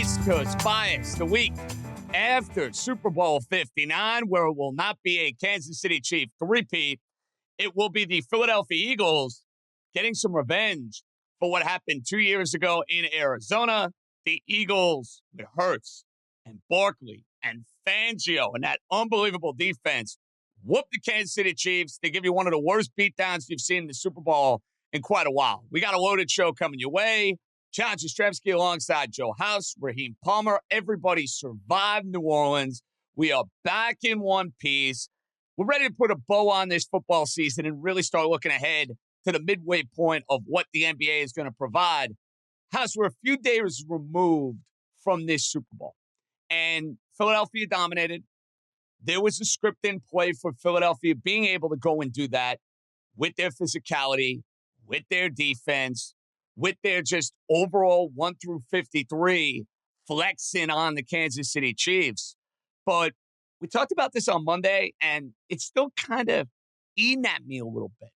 West Coast bias the week after Super Bowl 59, where it will not be a Kansas City Chief three-peat. It will be the Philadelphia Eagles getting some revenge for what happened 2 years ago in Arizona. The Eagles with Hurts and Barkley and Fangio and that unbelievable defense whooped the Kansas City Chiefs. They give you one of the worst beatdowns you've seen in the Super Bowl in quite a while. We got a loaded show coming your way. John Jastremski alongside Joe House, Raheem Palmer. Everybody survived New Orleans. We are back in one piece. We're ready to put a bow on this football season and really start looking ahead to the midway point of what the NBA is going to provide. House, we're a few days removed from this Super Bowl, and Philadelphia dominated. There was a script in play for Philadelphia being able to go and do that with their physicality, with their defense, with their just overall 1 through 53 flexing on the Kansas City Chiefs. But we talked about this on Monday, and it's still kind of eating at me a little bit.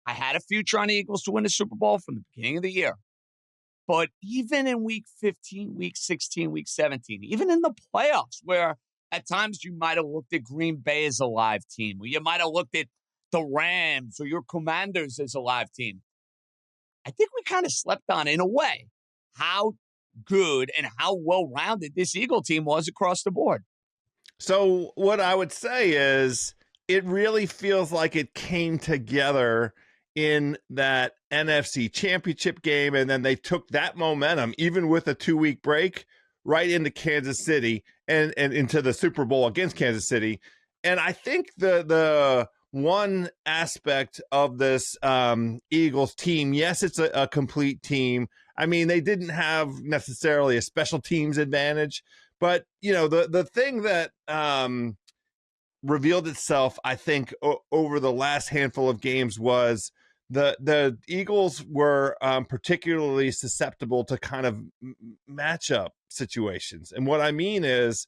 I had a future on the Eagles to win the Super Bowl from the beginning of the year. But even in week 15, week 16, week 17, even in the playoffs, where at times you might have looked at Green Bay as a live team, or you might have looked at the Rams or your Commanders as a live team, I think we kind of slept on, in a way, how good and how well-rounded this Eagle team was across the board. So what I would say is it really feels like it came together in that NFC Championship game, and then they took that momentum, even with a 2-week break, right into Kansas City and into the Super Bowl against Kansas City. And I think the one aspect of this Eagles team, yes, it's a complete team. I mean, they didn't have necessarily a special teams advantage, but, you know, the thing that revealed itself, I think, over the last handful of games was the Eagles were particularly susceptible to kind of matchup situations. And what I mean is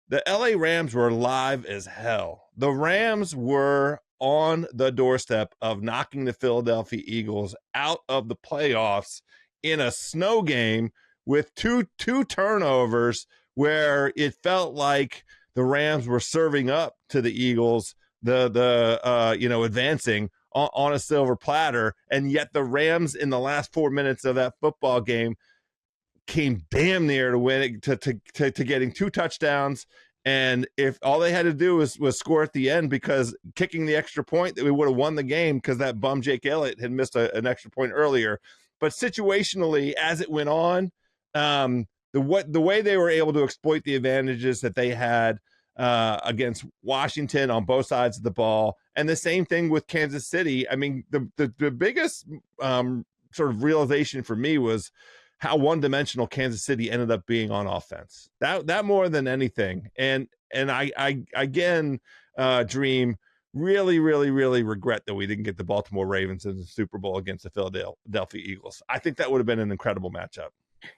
the LA Rams were live as hell. The Rams were on the doorstep of knocking the Philadelphia Eagles out of the playoffs in a snow game with two turnovers where it felt like the Rams were serving up to the Eagles advancing on a silver platter, and yet the Rams in the last 4 minutes of that football game came damn near to winning, to getting 2 touchdowns. And if all they had to do was score at the end, because kicking the extra point, that we would have won the game, because that bum Jake Elliott had missed an extra point earlier. But situationally, as it went on, the way they were able to exploit the advantages that they had against Washington on both sides of the ball, and the same thing with Kansas City. I mean, the biggest sort of realization for me was how one-dimensional Kansas City ended up being on offense. That more than anything. And I again, Dream, really, really, really regret that we didn't get the Baltimore Ravens in the Super Bowl against the Philadelphia Eagles. I think that would have been an incredible matchup.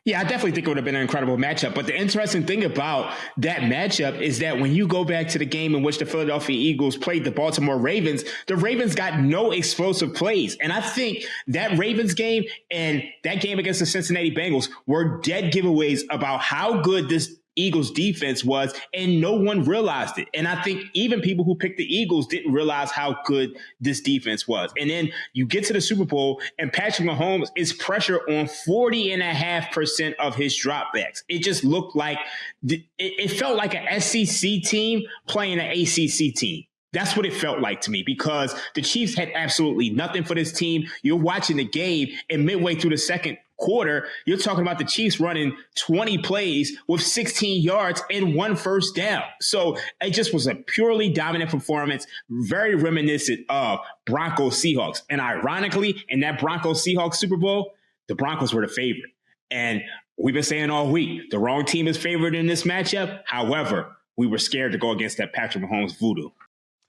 Yeah, I definitely think it would have been an incredible matchup. But the interesting thing about that matchup is that when you go back to the game in which the Philadelphia Eagles played the Baltimore Ravens, the Ravens got no explosive plays. And I think that Ravens game and that game against the Cincinnati Bengals were dead giveaways about how good this Eagles defense was, and no one realized it. And I think even people who picked the Eagles didn't realize how good this defense was. And then you get to the Super Bowl, and Patrick Mahomes is pressure on 40.5% of his dropbacks. It just looked like it felt like an SEC team playing an ACC team. That's what it felt like to me, because the Chiefs had absolutely nothing for this team. You're watching the game, and midway through the second quarter, you're talking about the Chiefs running 20 plays with 16 yards and 1 first down. So it just was a purely dominant performance, very reminiscent of Broncos Seahawks. And ironically, in that Broncos Seahawks Super Bowl, the Broncos were the favorite. And we've been saying all week, the wrong team is favored in this matchup. However, we were scared to go against that Patrick Mahomes voodoo.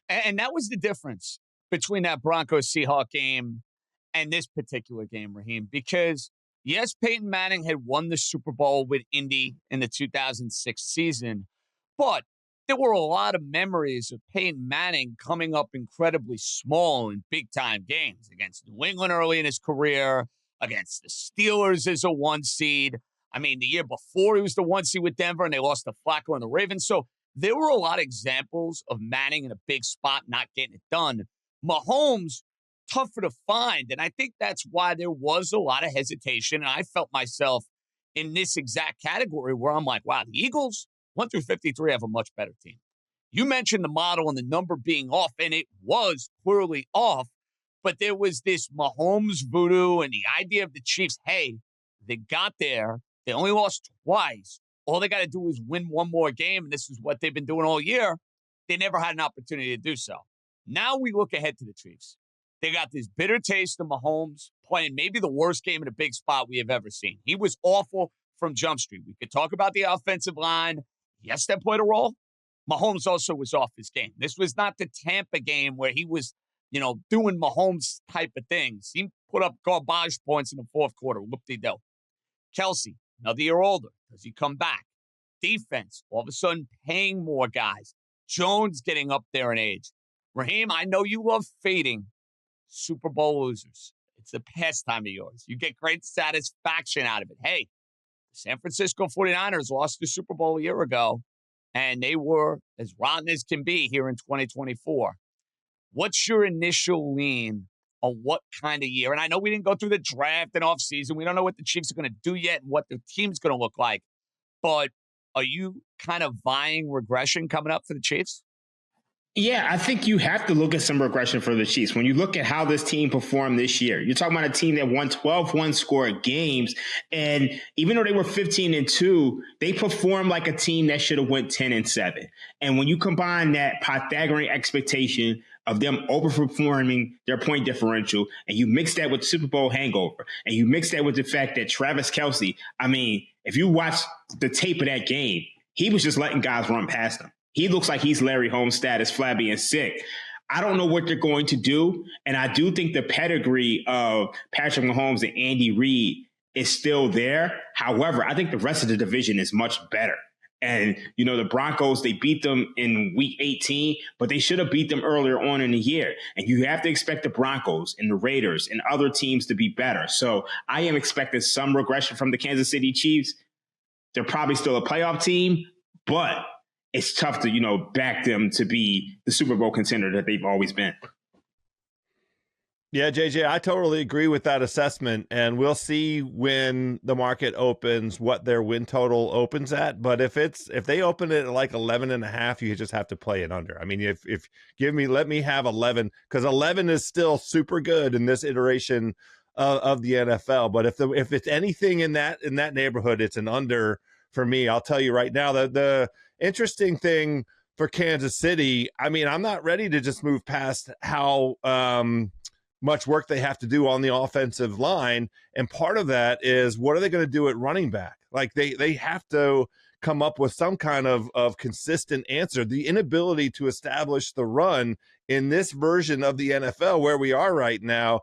And that was the difference between that Broncos-Seahawks game and this particular game, Raheem, because yes, Peyton Manning had won the Super Bowl with Indy in the 2006 season, but there were a lot of memories of Peyton Manning coming up incredibly small in big-time games against New England early in his career, against the Steelers as a 1 seed, I mean, the year before he was the 1 seed with Denver, and they lost to Flacco and the Ravens. So there were a lot of examples of Manning in a big spot not getting it done. Mahomes, tougher to find, and I think that's why there was a lot of hesitation, and I felt myself in this exact category where I'm like, wow, the Eagles, 1 through 53, have a much better team. You mentioned the model and the number being off, and it was clearly off, but there was this Mahomes voodoo and the idea of the Chiefs, hey, they got there. They only lost twice. All they got to do is win one more game, and this is what they've been doing all year. They never had an opportunity to do so. Now we look ahead to the Chiefs. They got this bitter taste of Mahomes playing maybe the worst game in a big spot we have ever seen. He was awful from Jump Street. We could talk about the offensive line. Yes, that played a role. Mahomes also was off his game. This was not the Tampa game where he was, doing Mahomes type of things. He put up garbage points in the fourth quarter. Whoop-de-do. Kelsey, another year older. Does he come back? Defense, all of a sudden paying more guys. Jones getting up there in age. Raheem, I know you love fading Super Bowl losers. It's a pastime of yours. You get great satisfaction out of it. Hey, the San Francisco 49ers lost the Super Bowl a year ago, and they were as rotten as can be here in 2024. What's your initial lean on what kind of year? And I know we didn't go through the draft and offseason. We don't know what the Chiefs are going to do yet and what their team's going to look like. But are you kind of vying regression coming up for the Chiefs? Yeah, I think you have to look at some regression for the Chiefs. When you look at how this team performed this year, you're talking about a team that won 12 one-score games. And even though they were 15-2, they performed like a team that should have went 10-7. And when you combine that Pythagorean expectation of them overperforming their point differential, and you mix that with Super Bowl hangover, and you mix that with the fact that Travis Kelce, I mean, if you watch the tape of that game, he was just letting guys run past him. He looks like he's Larry Holmes status, flabby and sick. I don't know what they're going to do. And I do think the pedigree of Patrick Mahomes and Andy Reid is still there. However, I think the rest of the division is much better. And, the Broncos, they beat them in week 18, but they should have beat them earlier on in the year. And you have to expect the Broncos and the Raiders and other teams to be better. So I am expecting some regression from the Kansas City Chiefs. They're probably still a playoff team, but it's tough to, back them to be the Super Bowl contender that they've always been. Yeah, JJ, I totally agree with that assessment. And we'll see when the market opens what their win total opens at. But if they open it at like 11.5, you just have to play it under. I mean, if let me have 11, because 11 is still super good in this iteration of the NFL. But if it's anything in that neighborhood, it's an under for me. I'll tell you right now that the interesting thing for Kansas City, I mean, I'm not ready to just move past how much work they have to do on the offensive line. And part of that is, what are they going to do at running back? Like they have to come up with some kind of consistent answer. The inability to establish the run in this version of the NFL where we are right now,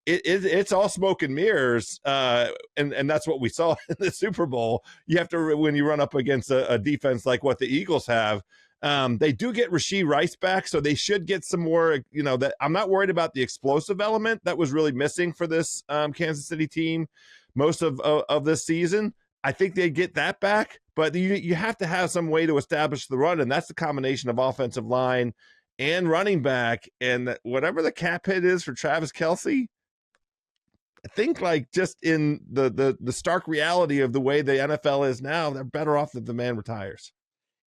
it's all smoke and mirrors, and that's what we saw in the Super Bowl. You have to, when you run up against a defense like what the Eagles have, they do get Rashee Rice back, so they should get some more. That I'm not worried about the explosive element that was really missing for this Kansas City team most of this season. I think they get that back, but you have to have some way to establish the run, and that's the combination of offensive line and running back, and whatever the cap hit is for Travis Kelce. I think, like, just in the stark reality of the way the NFL is now, they're better off if the man retires.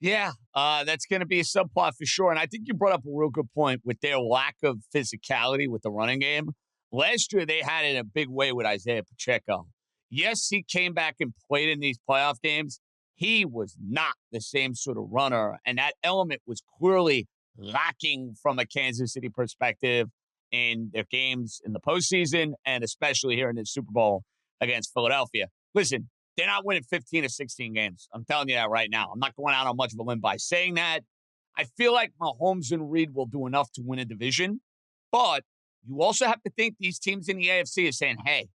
Yeah, that's going to be a subplot for sure. And I think you brought up a real good point with their lack of physicality with the running game. Last year, they had it in a big way with Isaiah Pacheco. Yes, he came back and played in these playoff games. He was not the same sort of runner. And that element was clearly lacking from a Kansas City perspective in their games in the postseason, and especially here in the Super Bowl against Philadelphia. Listen, they're not winning 15 or 16 games. I'm telling you that right now. I'm not going out on much of a limb by saying that. I feel like Mahomes and Reid will do enough to win a division, but you also have to think these teams in the AFC are saying, hey,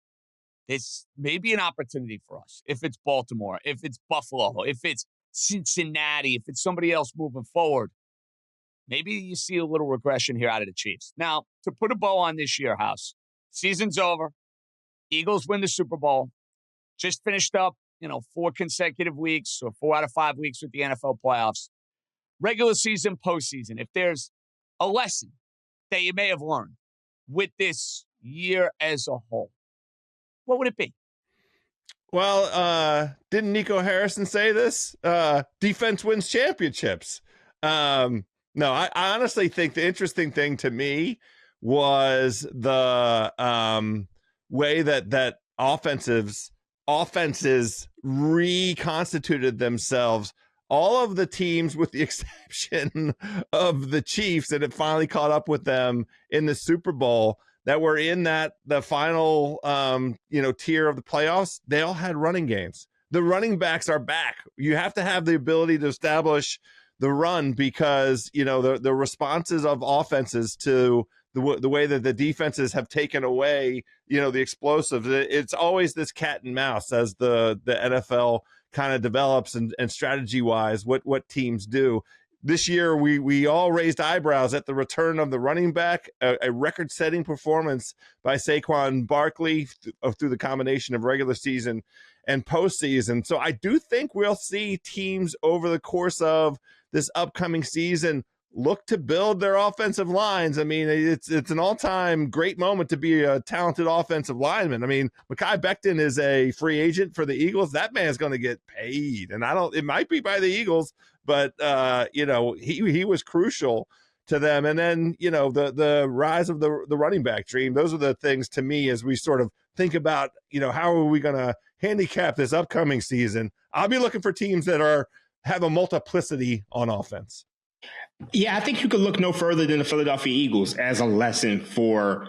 this may be an opportunity for us. If it's Baltimore, if it's Buffalo, if it's Cincinnati, if it's somebody else moving forward, maybe you see a little regression here out of the Chiefs. Now, to put a bow on this year, House, season's over. Eagles win the Super Bowl. Just finished up 4 consecutive weeks or 4 out of 5 weeks with the NFL playoffs, regular season, postseason, if there's a lesson that you may have learned with this year as a whole, what would it be? Well, didn't Nico Harrison say this? Defense wins championships. No, I honestly think the interesting thing to me was the way that offenses reconstituted themselves. All of the teams, with the exception of the Chiefs, that had finally caught up with them in the Super Bowl, that were in the final tier of the playoffs, they all had running games. The running backs are back. You have to have the ability to establish the run, because the responses of offenses to the way that the defenses have taken away the explosives. It's always this cat and mouse as the NFL kind of develops and strategy wise what teams do. This year, we all raised eyebrows at the return of the running back, a record-setting performance by Saquon Barkley through the combination of regular season and postseason. So I do think we'll see teams over the course of this upcoming season look to build their offensive lines. I mean, it's an all-time great moment to be a talented offensive lineman. I mean, Mekhi Becton is a free agent for the Eagles. That man's going to get paid, and it might be by the Eagles, but he was crucial to them. And then the rise of the running back dream. Those are the things to me as we sort of think about how are we going to handicap this upcoming season. I'll be looking for teams that have a multiplicity on offense. Yeah, I think you could look no further than the Philadelphia Eagles as a lesson for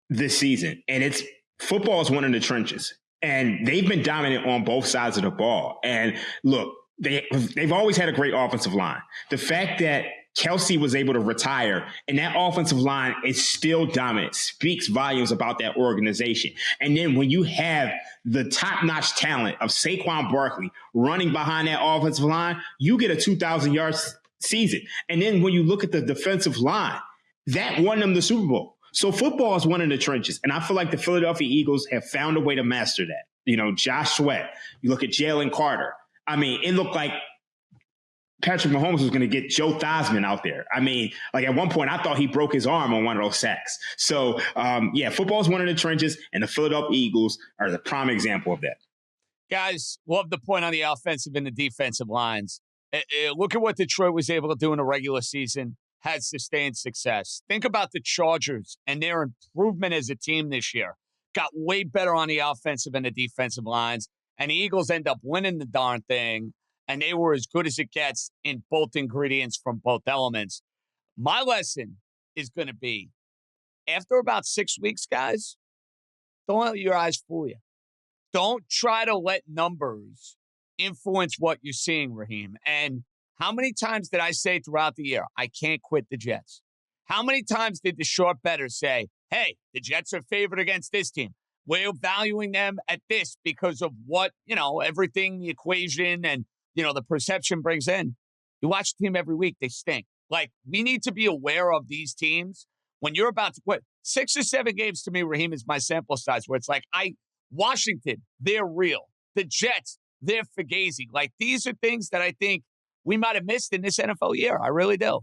this season. And it's football is one in the trenches. And they've been dominant on both sides of the ball. And look, they've always had a great offensive line. The fact that Kelsey was able to retire and that offensive line is still dominant speaks volumes about that organization. And then when you have the top-notch talent of Saquon Barkley running behind that offensive line, you get a 2,000 yards season. And then when you look at the defensive line, that won them the Super Bowl. So football is one in the trenches. And I feel like the Philadelphia Eagles have found a way to master that. Josh Sweat, you look at Jalen Carter. I mean, it looked like Patrick Mahomes was going to get Joe Theismann out there. I mean, like at one point, I thought he broke his arm on one of those sacks. So, football is one in the trenches, and the Philadelphia Eagles are the prime example of that. Guys, love the point on the offensive and the defensive lines. Look at what Detroit was able to do in the regular season, had sustained success. Think about the Chargers and their improvement as a team this year. Got way better on the offensive and the defensive lines, and the Eagles end up winning the darn thing, and they were as good as it gets in both ingredients from both elements. My lesson is going to be, after about 6 weeks, guys, don't let your eyes fool you. Don't try to let numbers influence what you're seeing, Raheem. And how many times did I say throughout the year, I can't quit the Jets? How many times did the short bettors say, hey, the Jets are favored against this team? We're valuing them at this because of what, everything, the equation and, the perception brings in. You watch the team every week, they stink. Like, we need to be aware of these teams. When you're about to quit, 6 or 7 games to me, Raheem, is my sample size, where it's like, Washington, they're real. The Jets, they're fugazi. Like, these are things that I think we might have missed in this NFL year. I really do.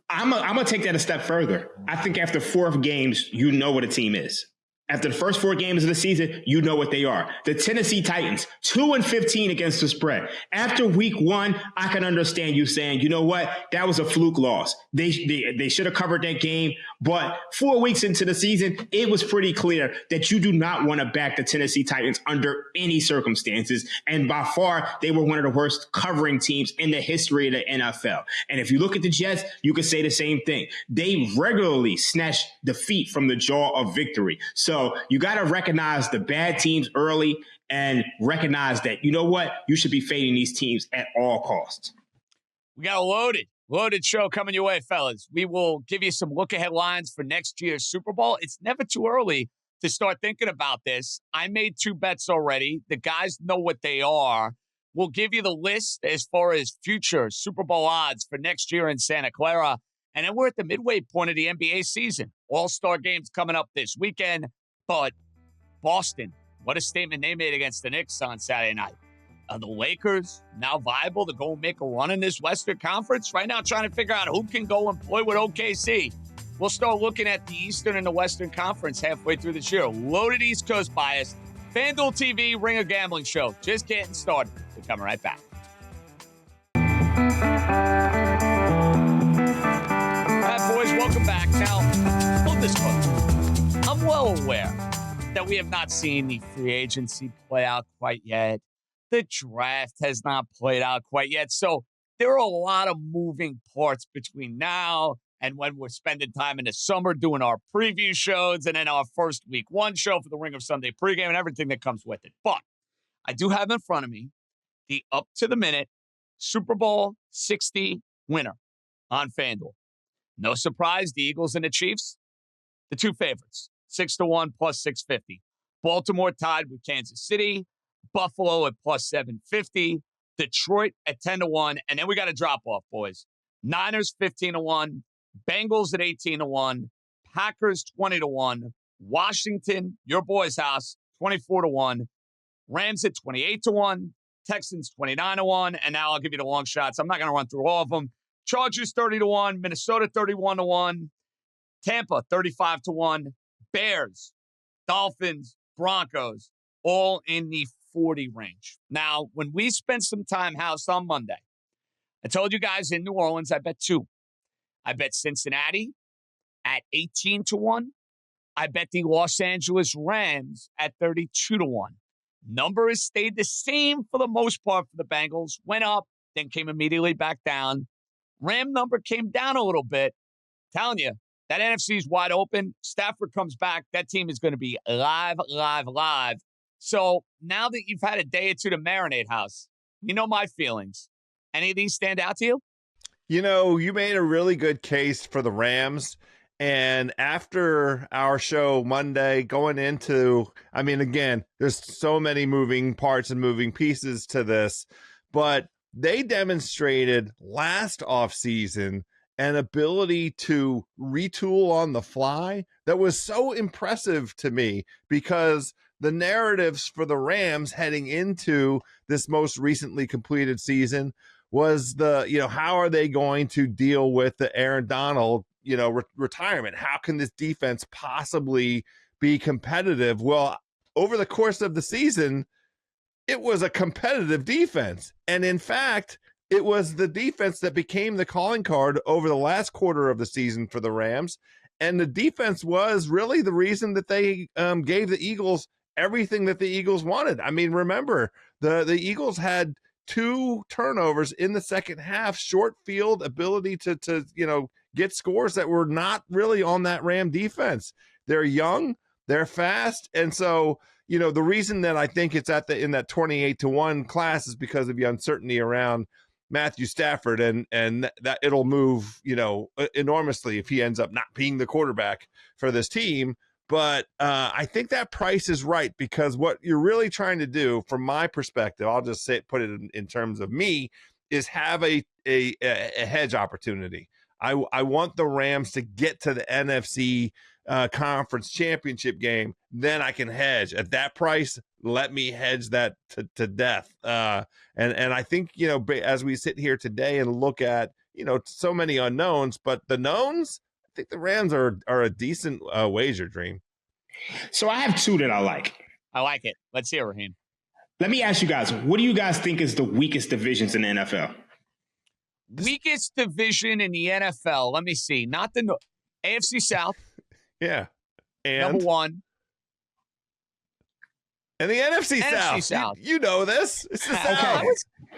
I'm going to take that a step further. I think after 4 games, you know what a team is. After the first 4 games of the season, you know what they are. The Tennessee Titans, 2-15 against the spread. After week 1, I can understand you saying, you know what, that was a fluke loss. They should have covered that game. But 4 weeks into the season, it was pretty clear that you do not want to back the Tennessee Titans under any circumstances. And by far, they were one of the worst covering teams in the history of the NFL. And if you look at the Jets, you could say the same thing. They regularly snatch defeat from the jaw of victory. So you got to recognize the bad teams early and recognize that, you know what, you should be fading these teams at all costs. We got a loaded show coming your way, fellas. We will give you some look-ahead lines for next year's Super Bowl. It's never too early to start thinking about this. I made 2 bets already. The guys know what they are. We'll give you the list as far as future Super Bowl odds for next year in Santa Clara. And then we're at the midway point of the NBA season. All-Star games coming up this weekend. But Boston, what a statement they made against the Knicks on Saturday night. Are the Lakers now viable to go and make a run in this Western Conference? Right now, trying to figure out who can go and play with OKC. We'll start looking at the Eastern and the Western Conference halfway through this year. Loaded East Coast bias. FanDuel TV, Ringer Gambling Show. Just getting started. We're coming right back. All right, boys, welcome back. Now, full disclosure, I'm well aware that we have not seen the free agency play out quite yet. The draft has not played out quite yet. So there are a lot of moving parts between now and when we're spending time in the summer doing our preview shows and then our first week one show for the Ring of Sunday pregame and everything that comes with it. But I do have in front of me the up-to-the-minute Super Bowl 60 winner on FanDuel. No surprise, the Eagles and the Chiefs, the two favorites, 6-1 plus 650. Baltimore tied with Kansas City. Buffalo at plus 750, Detroit at 10-1, and then we got a drop off, boys. Niners 15-1, Bengals at 18-1, Packers 20-1, Washington, your boys' house, 24-1, Rams at 28-1, Texans 29-1, and now I'll give you the long shots. I'm not going to run through all of them. Chargers 30-1, Minnesota 31-1, Tampa 35-1, Bears, Dolphins, Broncos, all in the 40 range. Now, when we spent some time house on Monday, I told you guys in New Orleans, I bet two. I bet Cincinnati at 18-1. I bet the Los Angeles Rams at 32-1. Number has stayed the same for the most part for the Bengals. Went up, then came immediately back down. Ram number came down a little bit. Telling you, that NFC is wide open. Stafford comes back. That team is going to be live. So now that you've had a day or two to marinate, House, you know my feelings. Any of these stand out to you? You know, you made a really good case for the Rams. And after our show Monday, going into, I mean, again, there's so many moving parts and moving pieces to this, but they demonstrated last offseason an ability to retool on the fly that was so impressive to me, because the narratives for the Rams heading into this most recently completed season was how are they going to deal with the Aaron Donald, retirement? How can this defense possibly be competitive? Well, over the course of the season, it was a competitive defense. And in fact, it was the defense that became the calling card over the last quarter of the season for the Rams. And the defense was really the reason that they gave the Eagles everything that the Eagles wanted. I mean, remember, the Eagles had 2 turnovers in the second half, short field ability to get scores that were not really on that Ram defense. They're young, they're fast, and so the reason that I think it's in that 28-1 class is because of the uncertainty around Matthew Stafford, and that it'll move enormously if he ends up not being the quarterback for this team. But I think that price is right, because what you're really trying to do, from my perspective, I'll just put it in terms of me, is have a hedge opportunity. I want the Rams to get to the NFC conference championship game. Then I can hedge at that price. Let me hedge that to death. And I think, as we sit here today and look at, so many unknowns, but the knowns, I think the Rams are a decent wager, Dream. So I have 2 that I like. I like it. Let's hear, Raheem. Let me ask you guys, what do you guys think is the weakest divisions in the NFL? Weakest division in the NFL. Let me see. Not the AFC South. Yeah. And number 1. And the NFC South. You know this. It's the South. Okay.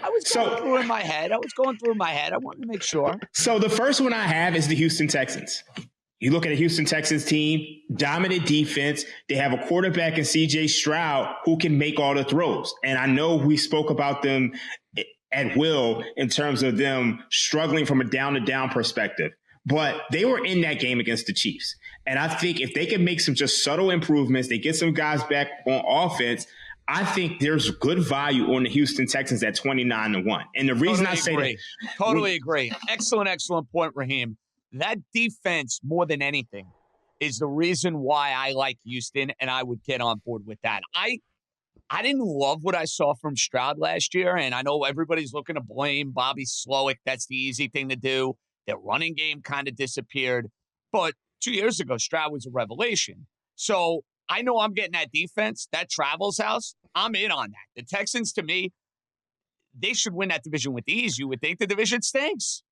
I was going through in my head. I wanted to make sure. So the first one I have is the Houston Texans. You look at a Houston Texans team, dominant defense. They have a quarterback in C.J. Stroud who can make all the throws. And I know we spoke about them at will in terms of them struggling from a down-to-down perspective. But they were in that game against the Chiefs. And I think if they can make some just subtle improvements, they get some guys back on offense, I think there's good value on the Houston Texans at 29-1. And the reason I say that. Totally agree. Excellent point, Raheem. That defense, more than anything, is the reason why I like Houston, and I would get on board with that. I didn't love what I saw from Stroud last year, and I know everybody's looking to blame Bobby Slowick. That's the easy thing to do. Their running game kind of disappeared. But 2 years ago, Stroud was a revelation. So I know I'm getting that defense, that Travels house. I'm in on that. The Texans, to me, they should win that division with ease. You would think the division stinks.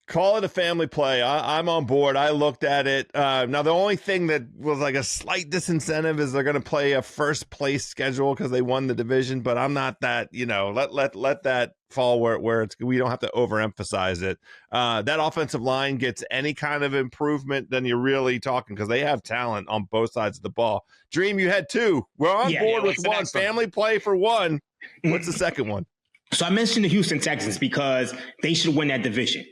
Call it a family play. I'm on board. I looked at it. Now, the only thing that was like a slight disincentive is they're going to play a first place schedule because they won the division. But I'm not that, let that fall where it's, we don't have to overemphasize it. That offensive line gets any kind of improvement, then you're really talking, because they have talent on both sides of the ball. Dream, you had two. We're on board with one. Family play for one. What's the second one? So I mentioned the Houston Texans because they should win that division.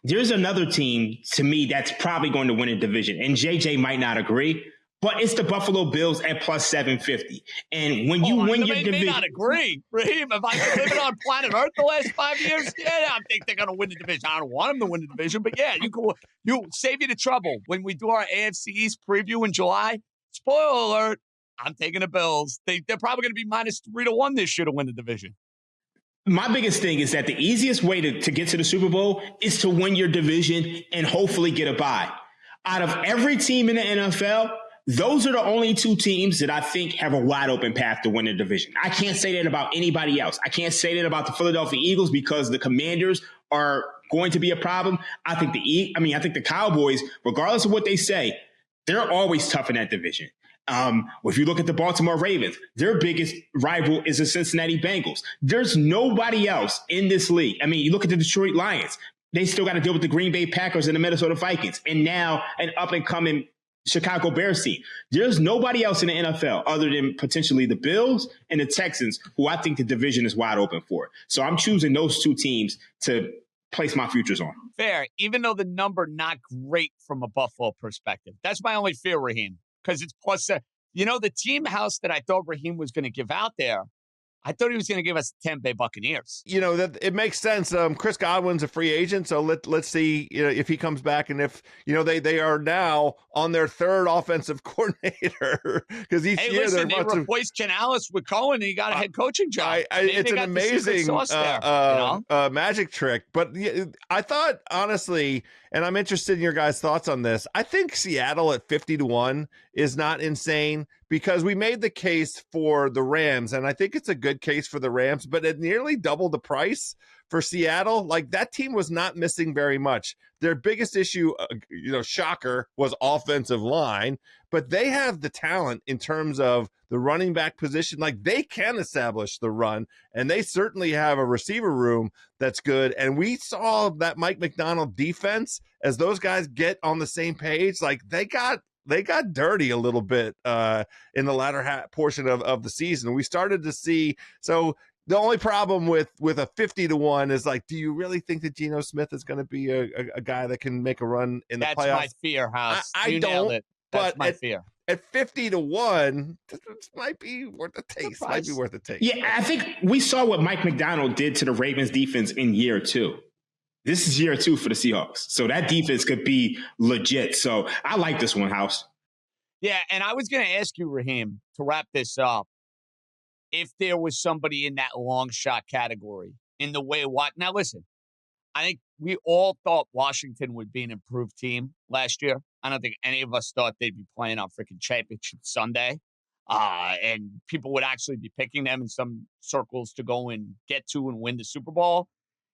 There's another team, to me, that's probably going to win a division. And JJ might not agree, but it's the Buffalo Bills at plus 750. And when you win your division... may not agree. Raheem, if I've been living on planet Earth the last 5 years, I think they're going to win the division. I don't want them to win the division, but you save you the trouble. When we do our AFC East preview in July, spoiler alert, I'm taking the Bills. They're probably going to be minus 3-1 this year to win the division. My biggest thing is that the easiest way to get to the Super Bowl is to win your division and hopefully get a bye. Out of every team in the NFL, those are the only two teams that I think have a wide open path to win the division. I can't say that about anybody else. I can't say that about the Philadelphia Eagles because the Commanders are going to be a problem. I think the Cowboys, regardless of what they say, they're always tough in that division. If you look at the Baltimore Ravens, their biggest rival is the Cincinnati Bengals. There's nobody else in this league. I mean, you look at the Detroit Lions. They still got to deal with the Green Bay Packers and the Minnesota Vikings, and now an up-and-coming Chicago Bears team. There's nobody else in the NFL other than potentially the Bills and the Texans who I think the division is wide open for. So I'm choosing those two teams to place my futures on. Fair, even though the number not great from a Buffalo perspective. That's my only fear, Raheem. Because it's plus, the team house that I thought Raheem was going to give out there, I thought he was going to give us the Tampa Bay Buccaneers. That it makes sense. Chris Godwin's a free agent, so let's see if he comes back, and if they are now on their third offensive coordinator because each year they replaced Canales with Cohen, and he got a head coaching job. It's an amazing magic trick. But I thought, honestly, and I'm interested in your guys' thoughts on this, I think Seattle at 50-1 is not insane, because we made the case for the Rams, and I think it's a good case for the Rams, but at nearly double the price for Seattle, like that team was not missing very much. Their biggest issue, shocker, was offensive line, but they have the talent in terms of the running back position. Like, they can establish the run, and they certainly have a receiver room that's good. And we saw that Mike McDonald defense, as those guys get on the same page, like they got dirty a little bit in the latter portion of the season. We started to see. So the only problem with a 50-1 is, like, do you really think that Geno Smith is going to be a guy that can make a run in the playoffs? That's my fear, House. You nailed it. That's my fear. At 50-1, this might be worth a taste. Might be worth a taste. Yeah, I think we saw what Mike McDonald did to the Ravens defense in year 2. This is year 2 for the Seahawks. So that defense could be legit. So I like this one, House. Yeah, and I was going to ask you, Raheem, to wrap this up, if there was somebody in that long shot category in the way what. Now, listen, I think we all thought Washington would be an improved team last year. I don't think any of us thought they'd be playing on freaking Championship Sunday. And people would actually be picking them in some circles to go and get to and win the Super Bowl.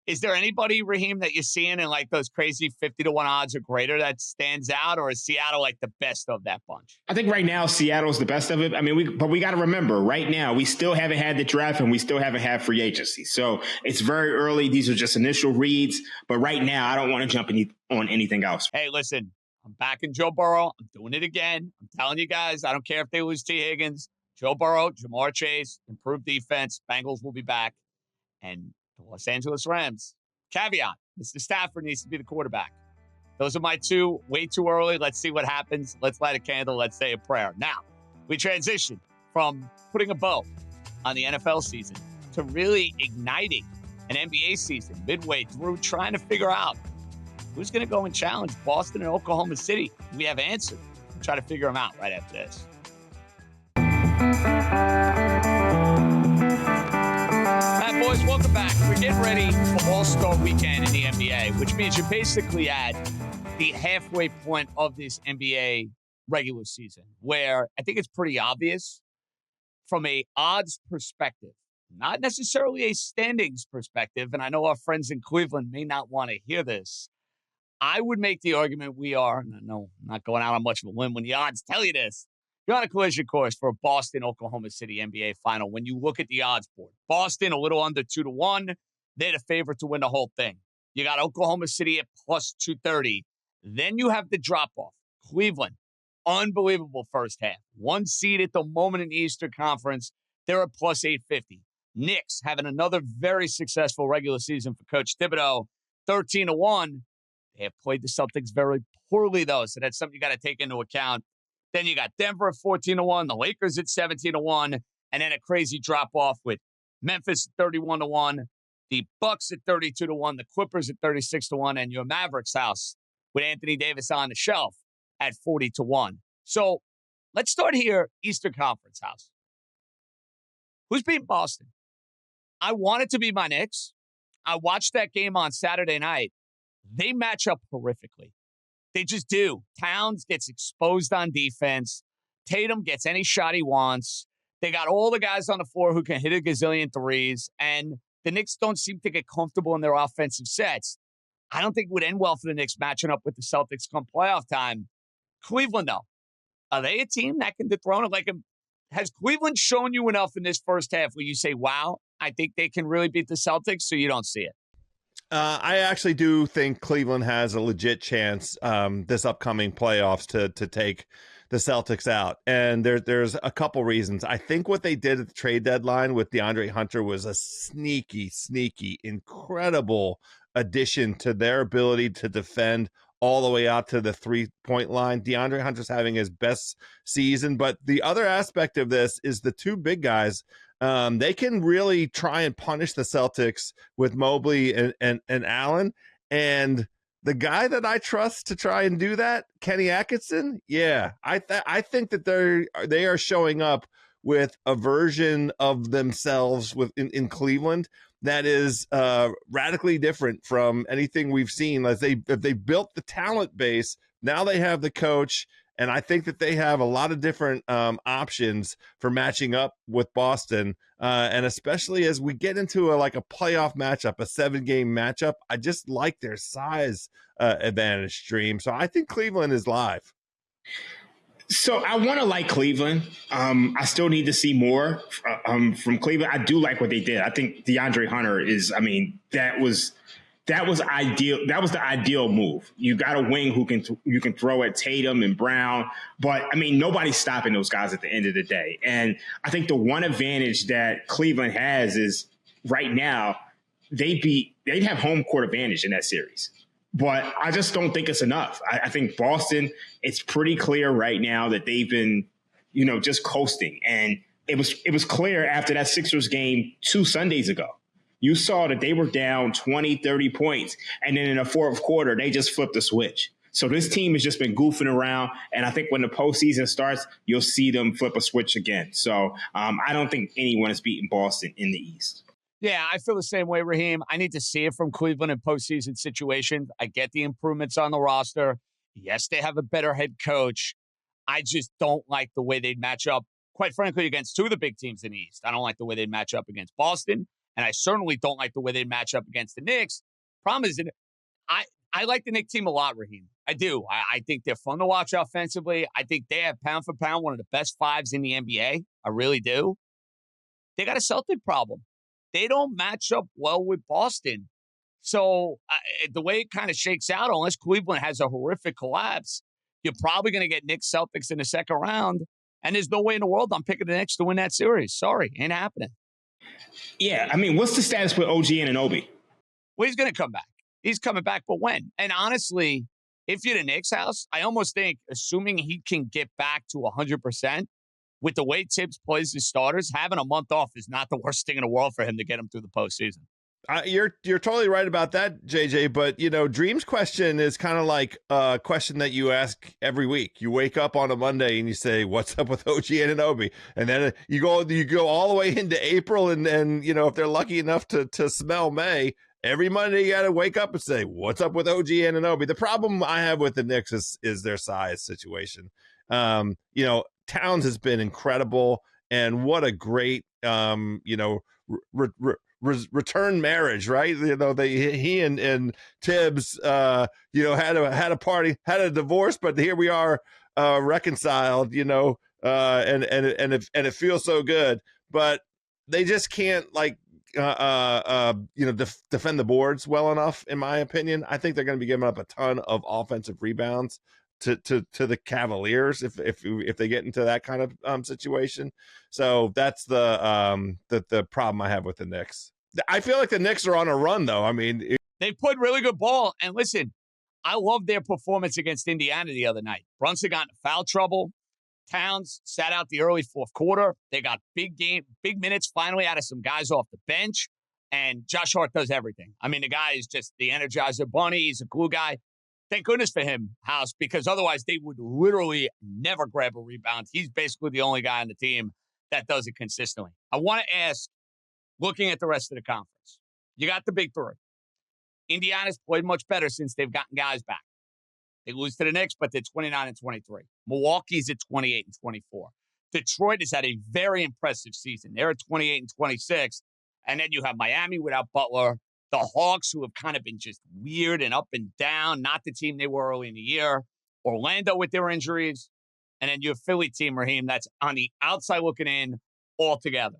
Is there anybody, Raheem, that you're seeing in like those crazy 50-1 odds or greater that stands out, or is Seattle like the best of that bunch? I think right now Seattle's the best of it. I mean, but we got to remember, right now we still haven't had the draft and we still haven't had free agency. So it's very early. These are just initial reads. But right now, I don't want to jump on anything else. Hey, listen, I'm backing Joe Burrow. I'm doing it again. I'm telling you guys, I don't care if they lose T. Higgins. Joe Burrow, Jamar Chase, improved defense. Bengals will be back. And the Los Angeles Rams. Caveat, Mr. Stafford needs to be the quarterback. Those are my two. Way too early. Let's see what happens. Let's light a candle. Let's say a prayer. Now, we transition from putting a bow on the NFL season to really igniting an NBA season midway through, trying to figure out who's going to go and challenge Boston and Oklahoma City. We have answers. We'll try to figure them out right after this. boys, welcome back. We're getting ready for All-Star Weekend in the NBA, which means you're basically at the halfway point of this NBA regular season, where I think it's pretty obvious from a odds perspective, not necessarily a standings perspective, and I know our friends in Cleveland may not want to hear this. I would make the argument we are, no, I'm not going out on much of a limb when the odds tell you this, you're on a collision course for a Boston-Oklahoma City NBA final. When you look at the odds board, Boston a little under 2-1. They're the favorite to win the whole thing. You got Oklahoma City at plus 230. Then you have the drop-off. Cleveland, unbelievable first half. One seed at the moment in the Eastern Conference. They're at plus 850. Knicks having another very successful regular season for Coach Thibodeau, 13-1. They have played the Celtics very poorly, though, so that's something you got to take into account. Then you got Denver at 14-1, the Lakers at 17-1, and then a crazy drop-off with Memphis at 31-1, the Bucks at 32-1, the Clippers at 36-1, and your Mavericks house with Anthony Davis on the shelf at 40-1. So let's start here, Eastern Conference house. Who's beating Boston? I want it to be my Knicks. I watched that game on Saturday night. They match up horrifically. They just do. Towns gets exposed on defense. Tatum gets any shot he wants. They got all the guys on the floor who can hit a gazillion threes, and the Knicks don't seem to get comfortable in their offensive sets. I don't think it would end well for the Knicks matching up with the Celtics come playoff time. Cleveland, though, are they a team that can dethrone it? Like, has Cleveland shown you enough in this first half where you say, wow, I think they can really beat the Celtics, so you don't see it? I actually do think Cleveland has a legit chance this upcoming playoffs to take the Celtics out. And there's a couple reasons. I think what they did at the trade deadline with DeAndre Hunter was a sneaky, incredible addition to their ability to defend all the way out to the three-point line. DeAndre Hunter's having his best season. But the other aspect of this is the two big guys. They can really try and punish the Celtics with Mobley and Allen. And the guy that I trust to try and do that, Kenny Atkinson, yeah, I think that they are showing up with a version of themselves in Cleveland that is radically different from anything we've seen. As they built the talent base, now they have the coach. And I think that they have a lot of different options for matching up with Boston. And especially as we get into a playoff matchup, a 7-game matchup, I just like their size advantage, Stream. So I think Cleveland is live. So I want to like Cleveland. I still need to see more from Cleveland. I do like what they did. I think DeAndre Hunter that was ideal. That was the ideal move. You got a wing who you can throw at Tatum and Brown, but nobody's stopping those guys at the end of the day. And I think the one advantage that Cleveland has is right now they'd have home court advantage in that series. But I just don't think it's enough. I think Boston, it's pretty clear right now that they've been, just coasting. And it was clear after that Sixers game 2 Sundays ago. You saw that they were down 20, 30 points. And then in the fourth quarter, they just flipped the switch. So this team has just been goofing around. And I think when the postseason starts, you'll see them flip a switch again. So I don't think anyone has beaten Boston in the East. Yeah, I feel the same way, Raheem. I need to see it from Cleveland in postseason situations. I get the improvements on the roster. Yes, they have a better head coach. I just don't like the way they'd match up, quite frankly, against two of the big teams in the East. I don't like the way they'd match up against Boston. And I certainly don't like the way they match up against the Knicks. Problem is, I like the Knicks team a lot, Raheem. I do. I think they're fun to watch offensively. I think they have, pound for pound, one of the best fives in the NBA. I really do. They got a Celtic problem. They don't match up well with Boston. So the way it kind of shakes out, unless Cleveland has a horrific collapse, you're probably going to get Knicks Celtics in the second round. And there's no way in the world I'm picking the Knicks to win that series. Sorry, ain't happening. Yeah, what's the status with OG Anunoby? Well, he's going to come back. He's coming back, but when? And honestly, if you're the Knicks house, I almost think, assuming he can get back to 100%, with the way Tibbs plays his starters, having a month off is not the worst thing in the world for him to get him through the postseason. You're totally right about that, JJ. But Dream's question is kind of like a question that you ask every week. You wake up on a Monday and you say, "What's up with OG Anunoby?" And then you go all the way into April, and if they're lucky enough to smell May, every Monday you got to wake up and say, "What's up with OG Anunoby?" The problem I have with the Knicks is their size situation. Towns has been incredible, and what a great return marriage, right? He and Tibbs had a party, had a divorce, but here we are reconciled, and it feels so good. But they just can't defend the boards well enough, in my opinion. I think they're going to be giving up a ton of offensive rebounds to the Cavaliers if they get into that kind of situation. So that's the problem I have with the Knicks. I feel like the Knicks are on a run, though. I mean, they played really good ball. And listen, I love their performance against Indiana the other night. Brunson got in foul trouble. Towns sat out the early fourth quarter. They got big minutes finally out of some guys off the bench. And Josh Hart does everything. I mean, the guy is just the Energizer Bunny. He's a glue guy. Thank goodness for him, House, because otherwise they would literally never grab a rebound. He's basically the only guy on the team that does it consistently. I want to ask, looking at the rest of the conference, you got the big three. Indiana's played much better since they've gotten guys back. They lose to the Knicks, but they're 29-23. Milwaukee's at 28-24. Detroit has had a very impressive season. They're at 28-26. And then you have Miami without Butler. The Hawks, who have kind of been just weird and up and down, not the team they were early in the year. Orlando with their injuries. And then you have Philly team, Raheem, that's on the outside looking in altogether.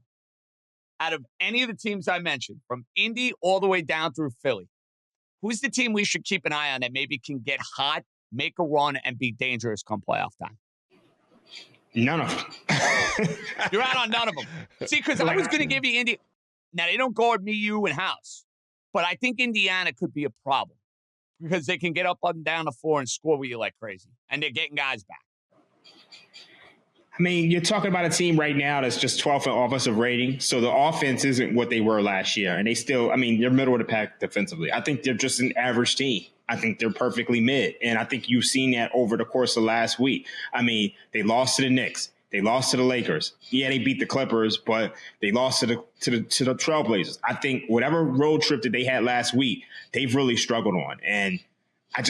Out of any of the teams I mentioned, from Indy all the way down through Philly, who's the team we should keep an eye on that maybe can get hot, make a run, and be dangerous come playoff time? None of them. You're out on none of them. See, because I was going to give you Indy. Now, they don't guard me, you, and House. But I think Indiana could be a problem because they can get up and down the floor and score with you like crazy. And they're getting guys back. I mean, you're talking about a team right now that's just 12th in offensive rating. So the offense isn't what they were last year. And they still, they're middle of the pack defensively. I think they're just an average team. I think they're perfectly mid. And I think you've seen that over the course of last week. They lost to the Knicks. They lost to the Lakers. Yeah, they beat the Clippers, but they lost to the Trailblazers. I think whatever road trip that they had last week, they've really struggled on. And I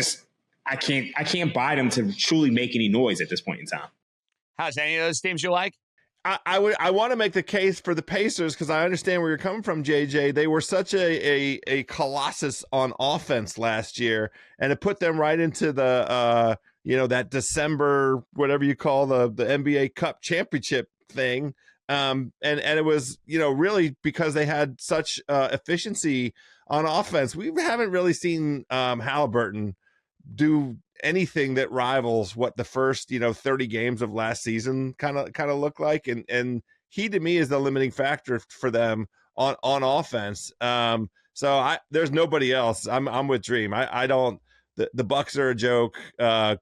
can't buy them to truly make any noise at this point in time. How's any of those teams you like? I want to make the case for the Pacers because I understand where you're coming from, JJ. They were such a colossus on offense last year, and it put them right into the that December, whatever you call the NBA Cup championship thing. And it was, really because they had such efficiency on offense. We haven't really seen Halliburton do anything that rivals what the first, 30 games of last season kind of look like. And he, to me, is the limiting factor for them on offense. So there's nobody else. I'm with Dream. I don't. The Bucks are a joke.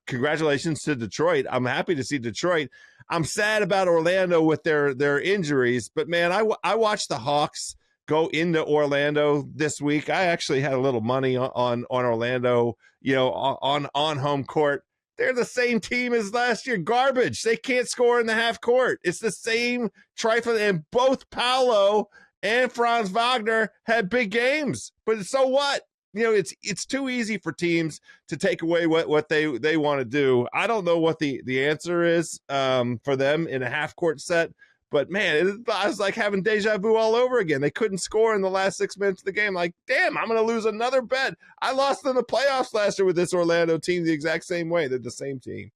Congratulations to Detroit. I'm happy to see Detroit. I'm sad about Orlando with their injuries, but man, I watched the Hawks go into Orlando this week. I actually had a little money on Orlando, on home court. They're the same team as last year. Garbage. They can't score in the half court. It's the same trifling, and both Paolo and Franz Wagner had big games. But so what? It's too easy for teams to take away what they want to do. I don't know what the answer is for them in a half-court set, but, man, I was like having deja vu all over again. They couldn't score in the last 6 minutes of the game. Like, damn, I'm going to lose another bet. I lost in the playoffs last year with this Orlando team the exact same way. They're the same team.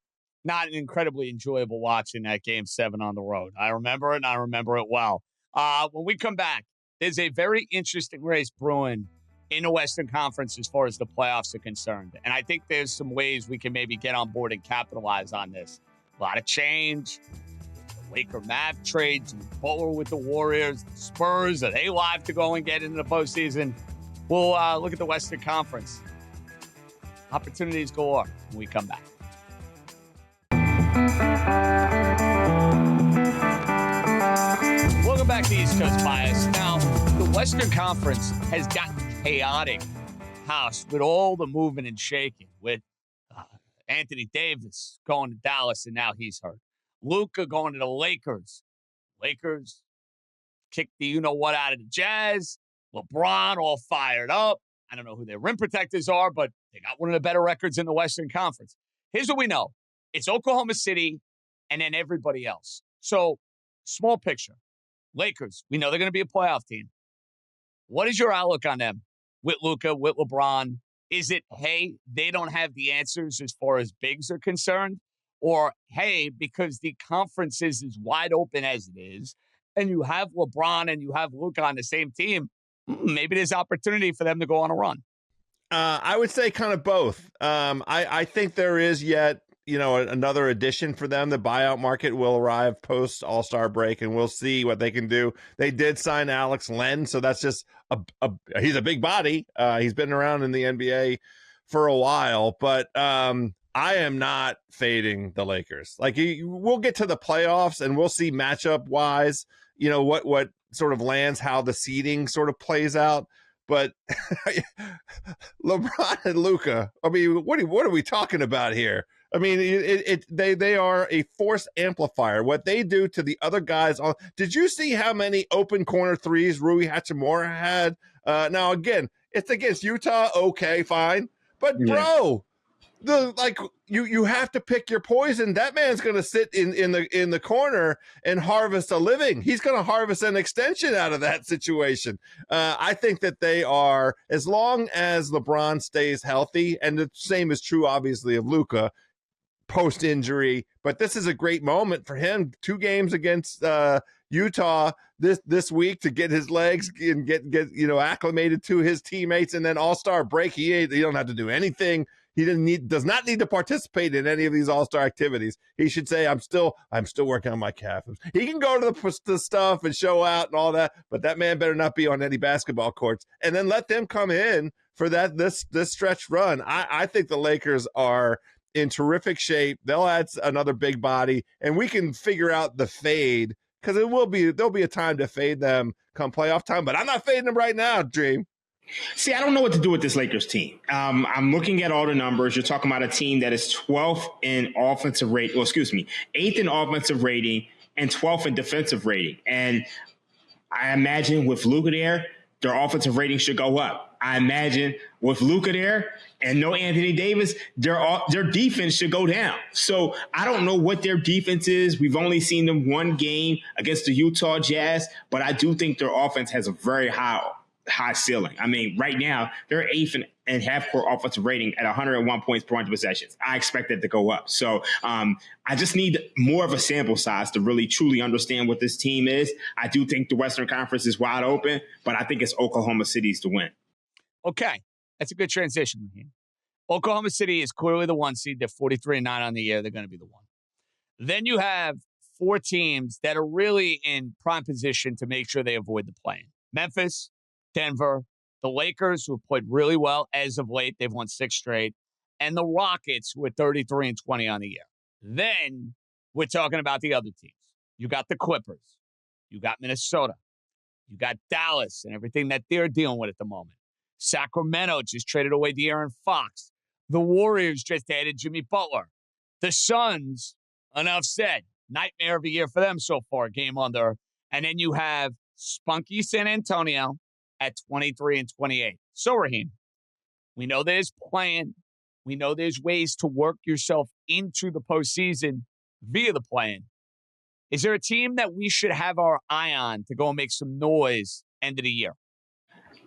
Not an incredibly enjoyable watch in that Game 7 on the road. I remember it, and I remember it well. When we come back, there's a very interesting race brewing in the Western Conference as far as the playoffs are concerned. And I think there's some ways we can maybe get on board and capitalize on this. A lot of change. The Laker Mav trades, Butler with the Warriors, the Spurs, are they live to go and get into the postseason? We'll look at the Western Conference. Opportunities galore when we come back. Welcome back to East Coast Bias. Now, the Western Conference has gotten chaotic, House, with all the moving and shaking, with Anthony Davis going to Dallas, and now he's hurt. Luka going to the Lakers. Lakers kicked the you-know-what out of the Jazz. LeBron all fired up. I don't know who their rim protectors are, but they got one of the better records in the Western Conference. Here's what we know. It's Oklahoma City and then everybody else. So, small picture. Lakers, we know they're going to be a playoff team. What is your outlook on them with Luka, with LeBron? Is it, hey, they don't have the answers as far as bigs are concerned? Or, hey, because the conference is as wide open as it is, and you have LeBron and you have Luka on the same team, maybe there's opportunity for them to go on a run. I would say kind of both. I think there is yet, another addition for them. The buyout market will arrive post All-Star break, and we'll see what they can do. They did sign Alex Len, so that's just he's a big body. He's been around in the NBA for a while, but I am not fading the Lakers. Like, we'll get to the playoffs and we'll see matchup wise, what sort of lands, how the seeding sort of plays out. But LeBron and Luka, I mean, what are we talking about here? I mean, they are a force amplifier. What they do to the other guys did you see how many open corner threes Rui Hachimura had? Now again, it's against Utah. Okay, fine. But bro, you have to pick your poison. That man's going to sit in the corner and harvest a living. He's going to harvest an extension out of that situation. I think that they are, as long as LeBron stays healthy, and the same is true obviously of Luka post injury. But this is a great moment for him. 2 games against Utah this week to get his legs and get acclimated to his teammates, and then All-Star break. He don't have to do anything. He does not need to participate in any of these All-Star activities. He should say, I'm still working on my calf. He can go to the stuff and show out and all that, but that man better not be on any basketball courts. And then let them come in for this stretch run. I think the Lakers are in terrific shape. They'll add another big body, and we can figure out the fade, because there'll be a time to fade them come playoff time. But I'm not fading them right now, Dream. See, I don't know what to do with this Lakers team. I'm looking at all the numbers. You're talking about a team that is 12th in offensive rating. Well, excuse me, 8th in offensive rating and 12th in defensive rating. And I imagine with Luka there, their offensive rating should go up. I imagine with Luka there and no Anthony Davis, their defense should go down. So I don't know what their defense is. We've only seen them one game against the Utah Jazz, but I do think their offense has a very high ceiling. I mean, right now, they're 8th in half-court offensive rating at 101 points per 100 possessions. I expect that to go up. So I just need more of a sample size to really truly understand what this team is. I do think the Western Conference is wide open, but I think it's Oklahoma City's to win. Okay. That's a good transition, Raheem. Oklahoma City is clearly the 1 seed. They're 43-9 on the year. They're going to be the 1. Then you have 4 teams that are really in prime position to make sure they avoid the play-in. Memphis, Denver, the Lakers, who have played really well as of late. They've won 6 straight. And the Rockets, who are 33-20 on the year. Then we're talking about the other teams. You got the Clippers. You got Minnesota. You got Dallas and everything that they're dealing with at the moment. Sacramento just traded away De'Aaron Fox. The Warriors just added Jimmy Butler. The Suns, enough said. Nightmare of a year for them so far, game under. And then you have spunky San Antonio at 23-28. So, Raheem, we know there's plan. We know there's ways to work yourself into the postseason via the plan. Is there a team that we should have our eye on to go and make some noise end of the year?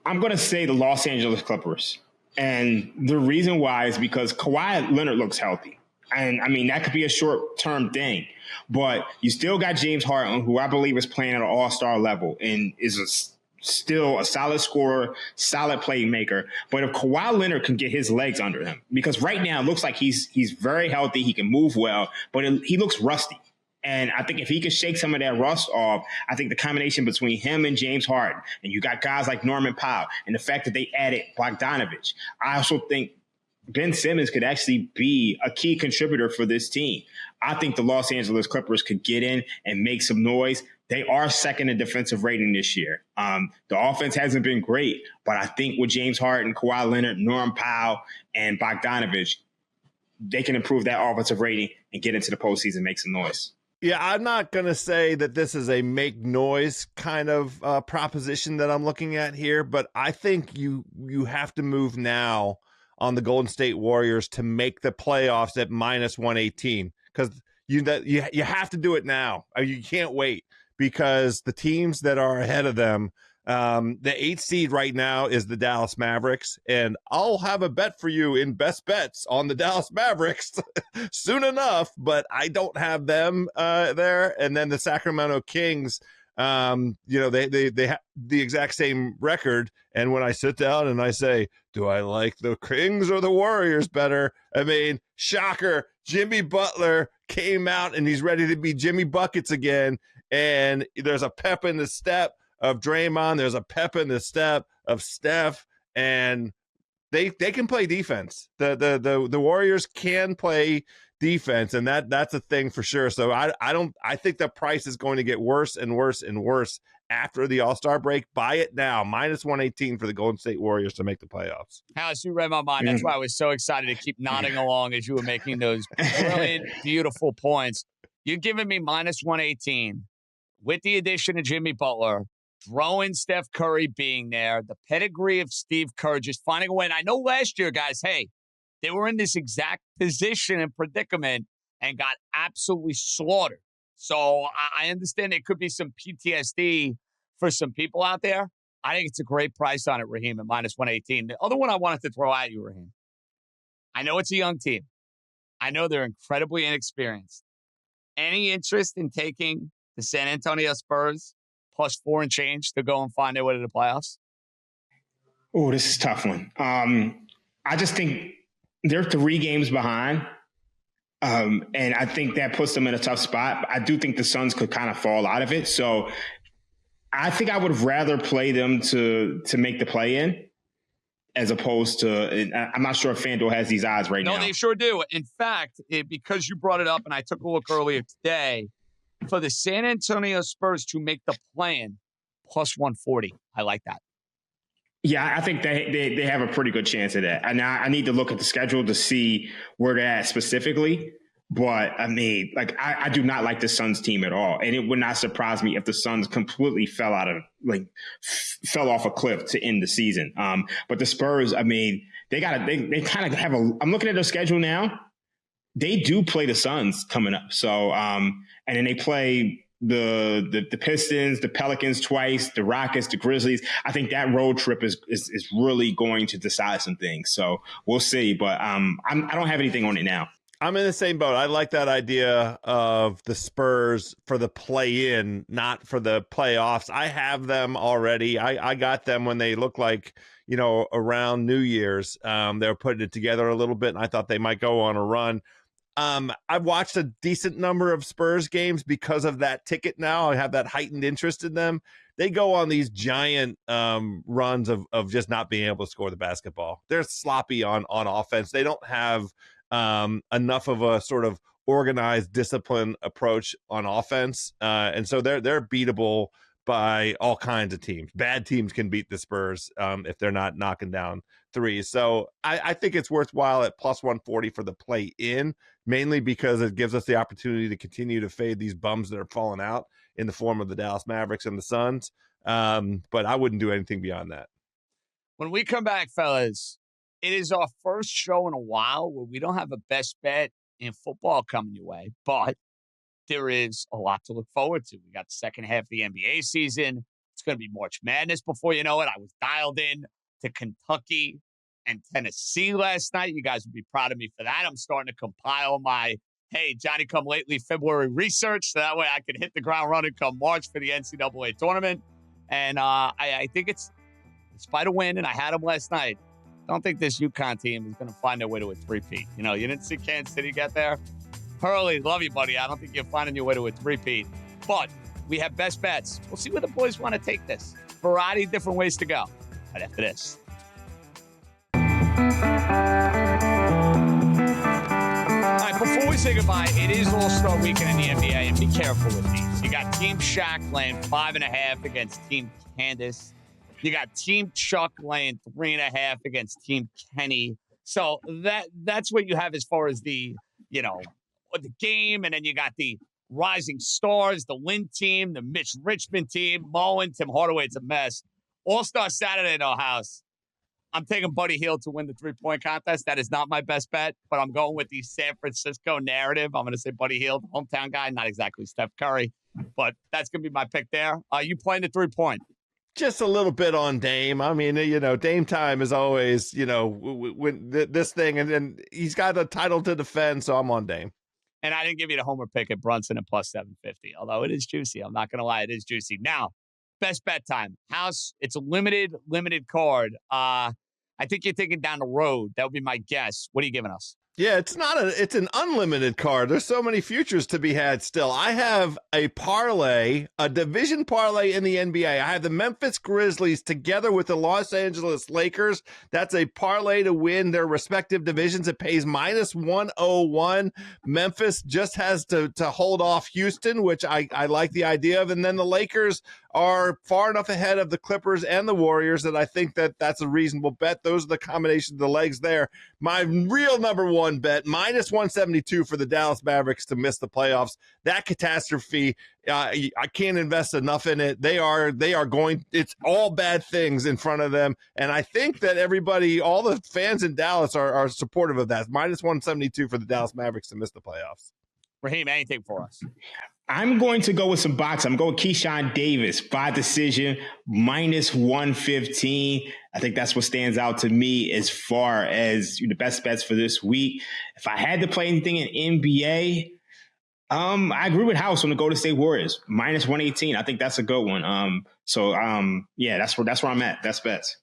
I'm going to say the Los Angeles Clippers. And the reason why is because Kawhi Leonard looks healthy. And, I mean, that could be a short-term thing. But you still got James Harden, who I believe is playing at an all-star level and is still a solid scorer, solid playmaker. But if Kawhi Leonard can get his legs under him, because right now it looks like he's very healthy, he can move well, but he looks rusty. And I think if he could shake some of that rust off, I think the combination between him and James Harden, and you got guys like Norman Powell, and the fact that they added Bogdanovich, I also think Ben Simmons could actually be a key contributor for this team. I think the Los Angeles Clippers could get in and make some noise. They are second in defensive rating this year. The offense hasn't been great, but I think with James Harden, Kawhi Leonard, Norm Powell, and Bogdanovich, they can improve that offensive rating and get into the postseason and make some noise. Yeah, I'm not going to say that this is a make noise kind of proposition that I'm looking at here, but I think you have to move now on the Golden State Warriors to make the playoffs at minus 118, because you have to do it now. You can't wait, because the teams that are ahead of them, the 8th seed right now is the Dallas Mavericks, and I'll have a bet for you in best bets on the Dallas Mavericks soon enough, but I don't have them there. And then the Sacramento Kings, they have the exact same record. And when I sit down and I say, do I like the Kings or the Warriors better? I mean, shocker, Jimmy Butler came out and he's ready to be Jimmy Buckets again. And there's a pep in the step of Draymond. There's a pep in the step of Steph, and they can play defense. The Warriors can play defense, and that's a thing for sure. So I think the price is going to get worse and worse and worse after the All-Star break. Buy it now, minus 118 for the Golden State Warriors to make the playoffs. House, you read my mind. That's why I was so excited to keep nodding along as you were making those brilliant, beautiful points. You're giving me minus 118 with the addition of Jimmy Butler, throwing Steph Curry being there, the pedigree of Steve Kerr just finding a way. And I know last year, guys, hey, they were in this exact position and predicament and got absolutely slaughtered. So I understand there could be some PTSD for some people out there. I think it's a great price on it, Raheem, at minus 118. The other one I wanted to throw at you, Raheem, I know it's a young team. I know they're incredibly inexperienced. Any interest in taking the San Antonio Spurs +4 and change to go and find their way to the playoffs? Oh, this is a tough one. I just think they're 3 games behind. And I think that puts them in a tough spot. I do think the Suns could kind of fall out of it. So I think I would rather play them to make the play-in as opposed to, I'm not sure if FanDuel has these odds right now. No, they sure do. In fact, because you brought it up and I took a look earlier today, for the San Antonio Spurs to make the play-in, +140. I like that. Yeah, I think they have a pretty good chance of that. And I need to look at the schedule to see where they're at specifically. But, I mean, I do not like the Suns team at all. And it would not surprise me if the Suns completely fell off a cliff to end the season. But the Spurs, I mean, they kind of have I'm looking at their schedule now. They do play the Suns coming up. So, and then they play the Pistons, the Pelicans twice, the Rockets, the Grizzlies. I think that road trip is really going to decide some things. So we'll see. But I don't have anything on it now. I'm in the same boat. I like that idea of the Spurs for the play-in, not for the playoffs. I have them already. I got them when they looked like, around New Year's. They were putting it together a little bit, and I thought they might go on a run. I've watched a decent number of Spurs games because of that ticket now. I have that heightened interest in them. They go on these giant runs of just not being able to score the basketball. They're sloppy on offense. They don't have enough of a sort of organized discipline approach on offense. And so they're beatable by all kinds of teams. Bad teams can beat the Spurs if they're not knocking down threes. So I think it's worthwhile at +140 for the play in, mainly because it gives us the opportunity to continue to fade these bums that are falling out in the form of the Dallas Mavericks and the Suns. But I wouldn't do anything beyond that. When we come back, fellas, it is our first show in a while where we don't have a best bet in football coming your way, but there is a lot to look forward to. We got the second half of the NBA season. It's going to be March Madness before you know it. I was dialed in to Kentucky and Tennessee last night. You guys would be proud of me for that. I'm starting to compile my, hey, Johnny-come-lately February research, so that way I can hit the ground running come March for the NCAA tournament. And I think it's, despite a win, and I had them last night, I don't think this UConn team is going to find their way to a three-peat. You didn't see Kansas City get there. Hurley, love you, buddy. I don't think you're finding your way to a three-peat. But we have best bets. We'll see where the boys want to take this. Variety of different ways to go. Right after this. All right, before we say goodbye, it is All-Star Weekend in the NBA, and be careful with these. You got Team Shaq laying 5.5 against Team Candace. You got Team Chuck laying 3.5 against Team Kenny. So that's what you have as far as the game, and then you got the Rising Stars, the Lynn team, the Mitch Richmond team, Mullen, Tim Hardaway. It's a mess. All-Star Saturday, no House. I'm taking Buddy Hield to win the three-point contest. That is not my best bet, but I'm going with the San Francisco narrative. I'm going to say Buddy Hield, hometown guy, not exactly Steph Curry, but that's going to be my pick there. You playing the three-point? Just a little bit on Dame. I mean, Dame time is always, when this thing, and he's got a title to defend, so I'm on Dame. And I didn't give you the homer pick at Brunson at plus 750, although it is juicy. I'm not going to lie, it is juicy. Now, best bet time. House, it's a limited card. I think you're thinking down the road. That would be my guess. What are you giving us? Yeah, it's an unlimited card. There's so many futures to be had still. I have a parlay, a division parlay in the NBA. I have the Memphis Grizzlies together with the Los Angeles Lakers. That's a parlay to win their respective divisions. It pays minus 101. Memphis just has to hold off Houston, which I like the idea of. And then the Lakers are far enough ahead of the Clippers and the Warriors that I think that's a reasonable bet. Those are the combination of the legs there. My real number one bet, minus 172 for the Dallas Mavericks to miss the playoffs. That catastrophe, I can't invest enough in it. They are going, it's all bad things in front of them. And I think that everybody, all the fans in Dallas are supportive of that. Minus 172 for the Dallas Mavericks to miss the playoffs. Raheem, anything for us? I'm going to go with some boxing. I'm going with Keyshawn Davis by decision, minus 115. I think that's what stands out to me as far as the best bets for this week. If I had to play anything in NBA, I agree with House on the Golden State Warriors, minus 118. I think that's a good one. Yeah, that's where I'm at. Best bets.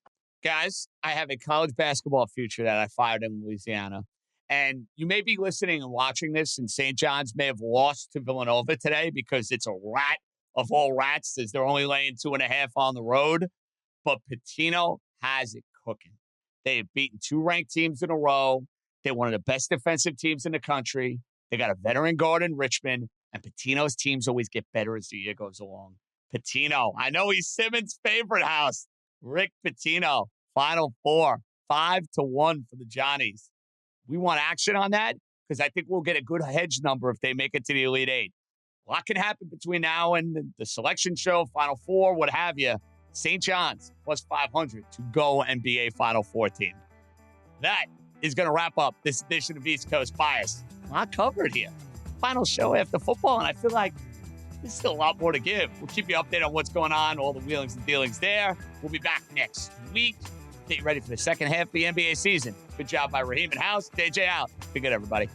Guys, I have a college basketball future that I fired in Louisiana. And you may be listening and watching this, and St. John's may have lost to Villanova today because it's a rat of all rats, as they're only laying 2.5 on the road. But Pitino has it cooking. They have beaten 2 ranked teams in a row. They're one of the best defensive teams in the country. They got a veteran guard in Richmond, and Pitino's teams always get better as the year goes along. Pitino, I know he's Simmons' favorite house. Rick Pitino, Final Four, 5-1 for the Johnnies. We want action on that because I think we'll get a good hedge number if they make it to the Elite Eight. A lot can happen between now and the selection show, Final Four, what have you. St. John's plus 500 to go NBA Final Four team. That is going to wrap up this edition of East Coast Bias. A lot covered here. Final show after football, and I feel like there's still a lot more to give. We'll keep you updated on what's going on, all the wheelings and dealings there. We'll be back next week. Get ready for the second half of the NBA season. Good job by Raheem and House. JJ out. Be good, everybody.